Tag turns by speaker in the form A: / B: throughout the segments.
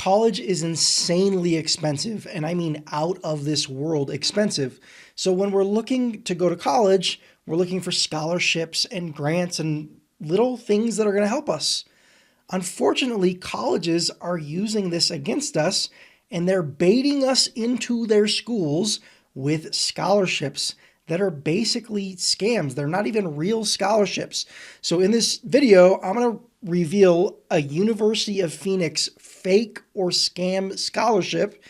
A: college is insanely expensive, and I mean out of this world expensive. So when we're looking to go to college, we're looking for scholarships and grants and little things that are going to help us. Unfortunately, colleges are using this against us, and they're baiting us into their schools with scholarships that are basically scams. They're not even real scholarships. So in this video, I'm going to reveal a University of Phoenix fake or scam scholarship.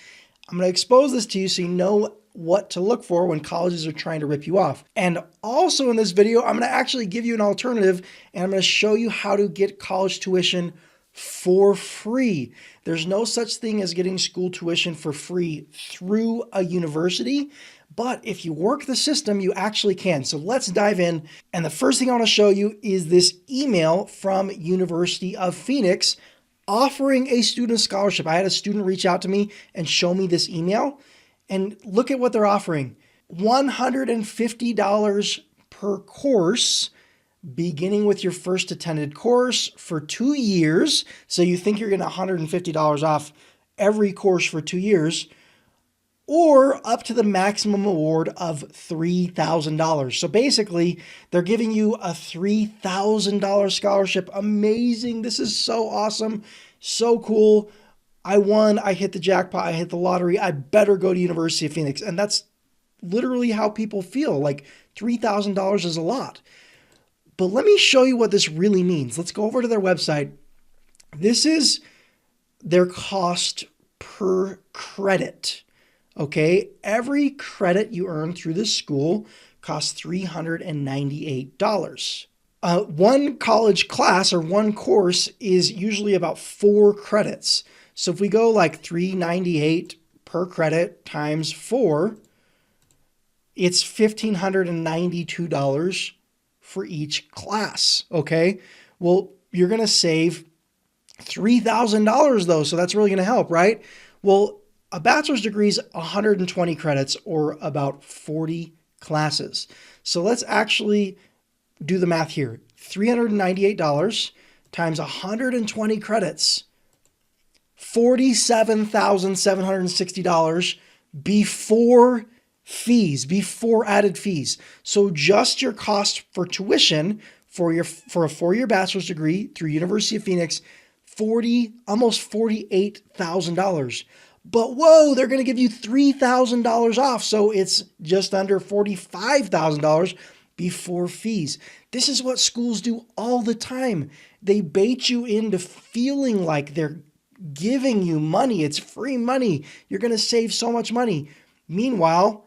A: I'm going to expose this to you so you know what to look for when colleges are trying to rip you off. And also in this video, I'm going to actually give you an alternative, and I'm going to show you how to get college tuition for free. There's no such thing as getting school tuition for free through a university, but if you work the system, you actually can. So let's dive in. And the first thing I want to show you is this email from University of Phoenix offering a student scholarship. I had a student reach out to me and show me this email. And look at what they're offering. $150 per course, beginning with your first attended course for 2 years. So you think you're getting $150 off every course for 2 years, or up to the maximum award of $3,000. So basically, they're giving you a $3,000 scholarship. Amazing. This is so awesome. So cool. I won, I hit the jackpot, I hit the lottery, I better go to University of Phoenix. And that's literally how people feel. Like $3,000 is a lot. But let me show you what this really means. Let's go over to their website. This is their cost per credit. Okay, every credit you earn through this school costs $398. One college class or one course is usually about 4 credits. So if we go like $398 per credit times 4, it's $1,592 for each class, okay? Well, you're going to save $3,000 though, so that's really going to help, right? Well, a bachelor's degree is 120 credits or about 40 classes. So let's actually do the math here. $398 times 120 credits, $47,760 before fees, before added fees. So just your cost for tuition for a 4-year bachelor's degree through University of Phoenix, almost $48,000. But whoa, they're going to give you $3,000 off. So it's just under $45,000 before fees. This is what schools do all the time. They bait you into feeling like they're giving you money. It's free money. You're going to save so much money. Meanwhile,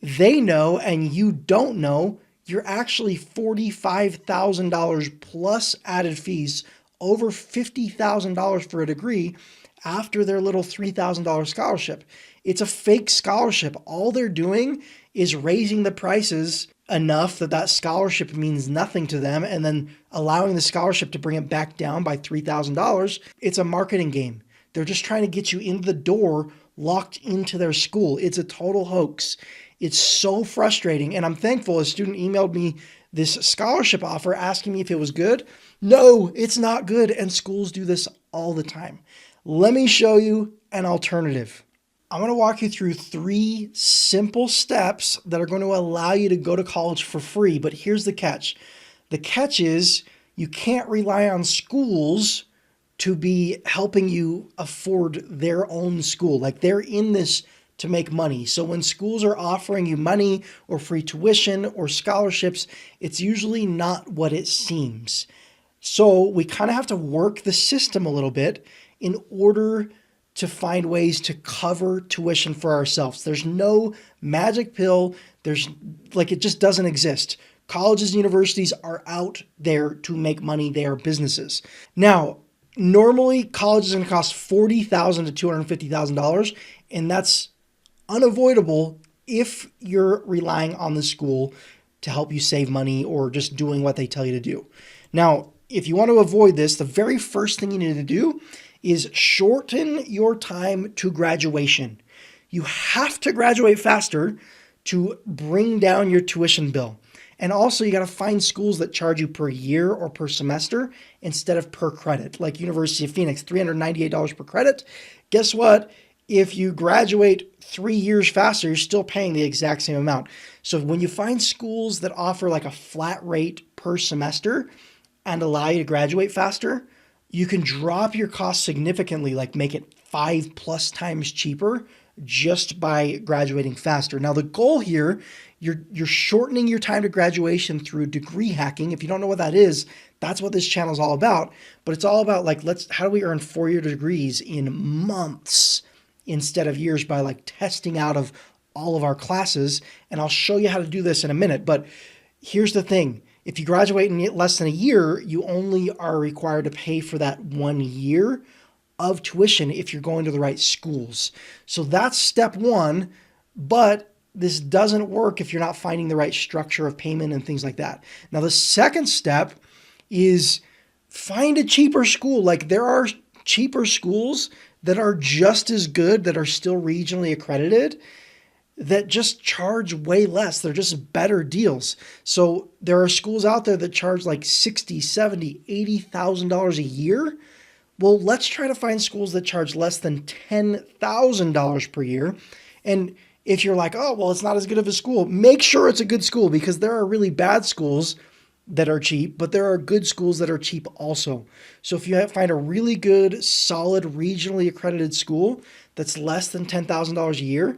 A: they know and you don't know you're actually $45,000 plus added fees, over $50,000 for a degree after their little $3,000 scholarship. It's a fake scholarship. All they're doing is raising the prices enough that scholarship means nothing to them and then allowing the scholarship to bring it back down by $3,000. It's a marketing game. They're just trying to get you into the door, locked into their school. It's a total hoax. It's so frustrating. And I'm thankful a student emailed me this scholarship offer asking me if it was good. No, it's not good. And schools do this all the time. Let me show you an alternative. I'm going to walk you through 3 simple steps that are going to allow you to go to college for free. But here's the catch. The catch is you can't rely on schools to be helping you afford their own school. Like they're in this to make money. So when schools are offering you money or free tuition or scholarships, it's usually not what it seems. So we kind of have to work the system a little bit in order to find ways to cover tuition for ourselves. There's no magic pill. It just doesn't exist. Colleges and universities are out there to make money. They are businesses. Now, normally college is going to cost $40,000 to $250,000, and that's unavoidable if you're relying on the school to help you save money or just doing what they tell you to do. Now, if you want to avoid this, the very first thing you need to do is shorten your time to graduation. You have to graduate faster to bring down your tuition bill. And also you got to find schools that charge you per year or per semester instead of per credit. Like University of Phoenix, $398 per credit. Guess what? If you graduate 3 years faster, you're still paying the exact same amount. So when you find schools that offer like a flat rate per semester and allow you to graduate faster, you can drop your costs significantly, like make it 5+ times cheaper just by graduating faster. Now the goal here, you're shortening your time to graduation through degree hacking. If you don't know what that is, that's what this channel is all about. But it's all about like, how do we earn 4-year degrees in months instead of years by like testing out of all of our classes. And I'll show you how to do this in a minute. But here's the thing. If you graduate in less than a year, you only are required to pay for that 1 year of tuition if you're going to the right schools. So that's step one, but this doesn't work if you're not finding the right structure of payment and things like that. Now, the second step is find a cheaper school. Like there are cheaper schools that are just as good, that are still regionally accredited, that just charge way less. They're just better deals. So there are schools out there that charge like $60,000, $70,000, $80,000 a year. Well, let's try to find schools that charge less than $10,000 per year. And if you're like, oh, well, it's not as good of a school, make sure it's a good school, because there are really bad schools that are cheap, but there are good schools that are cheap also. So if you find a really good, solid, regionally accredited school that's less than $10,000 a year,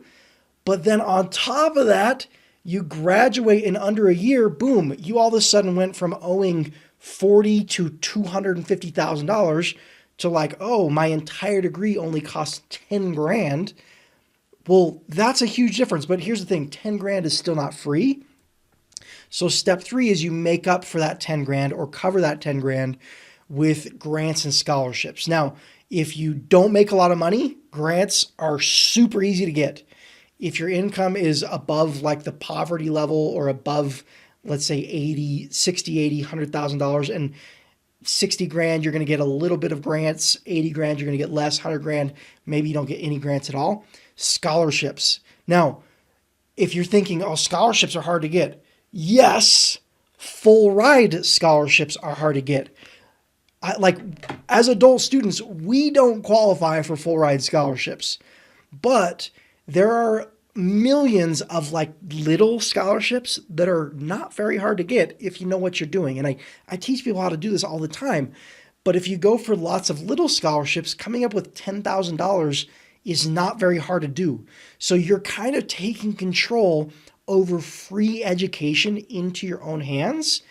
A: but then on top of that, you graduate in under a year, boom, you all of a sudden went from owing $40,000 to $250,000 to like, oh, my entire degree only costs 10 grand. Well, that's a huge difference. But here's the thing, 10 grand is still not free. So step 3 is you make up for that 10 grand or cover that 10 grand with grants and scholarships. Now, if you don't make a lot of money, grants are super easy to get. If your income is above like the poverty level or above, let's say 80, 60, 80, $100,000, and 60 grand, you're going to get a little bit of grants. 80 grand, you're going to get less. 100 grand, maybe you don't get any grants at all. Scholarships. Now, if you're thinking, oh, scholarships are hard to get. Yes, full ride scholarships are hard to get. As adult students, we don't qualify for full ride scholarships, but there are millions of like little scholarships that are not very hard to get if you know what you're doing. And I teach people how to do this all the time. But if you go for lots of little scholarships, coming up with $10,000 is not very hard to do. So you're kind of taking control over free education into your own hands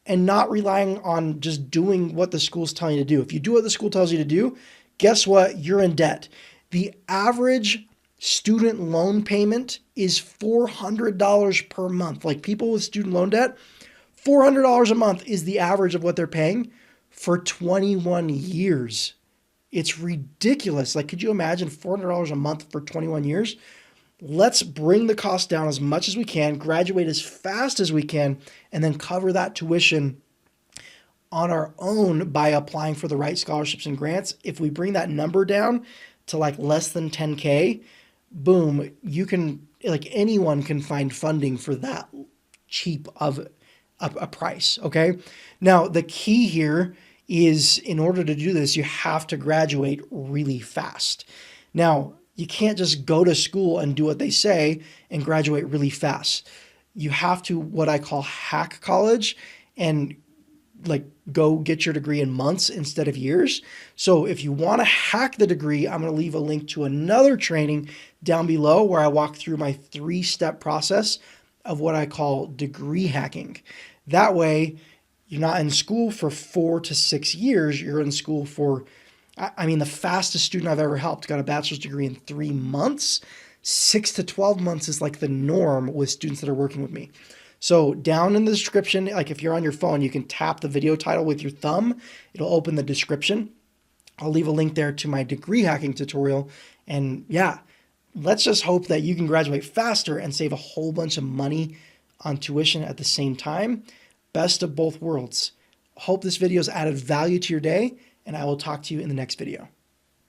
A: and not relying on just doing what the school's telling you to do. If you do what the school tells you to do, guess what? You're in debt. The average student loan payment is $400 per month. Like people with student loan debt, $400 a month is the average of what they're paying for 21 years. It's ridiculous. Like, could you imagine $400 a month for 21 years? Let's bring the cost down as much as we can, graduate as fast as we can, and then cover that tuition on our own by applying for the right scholarships and grants. If we bring that number down to like less than 10K, boom, you can, like anyone can find funding for that cheap of a price, okay? Now, the key here is in order to do this, you have to graduate really fast. Now, you can't just go to school and do what they say and graduate really fast. You have to, what I call hack college, and like go get your degree in months instead of years. So if you want to hack the degree, I'm going to leave a link to another training down below where I walk through my 3-step process of what I call degree hacking. That way, you're not in school for 4 to 6 years. You're in school for, I mean, the fastest student I've ever helped got a bachelor's degree in 3 months. 6 to 12 months is like the norm with students that are working with me. So down in the description, like if you're on your phone, you can tap the video title with your thumb. It'll open the description. I'll leave a link there to my degree hacking tutorial. And yeah, let's just hope that you can graduate faster and save a whole bunch of money on tuition at the same time. Best of both worlds. Hope this video has added value to your day, and I will talk to you in the next video.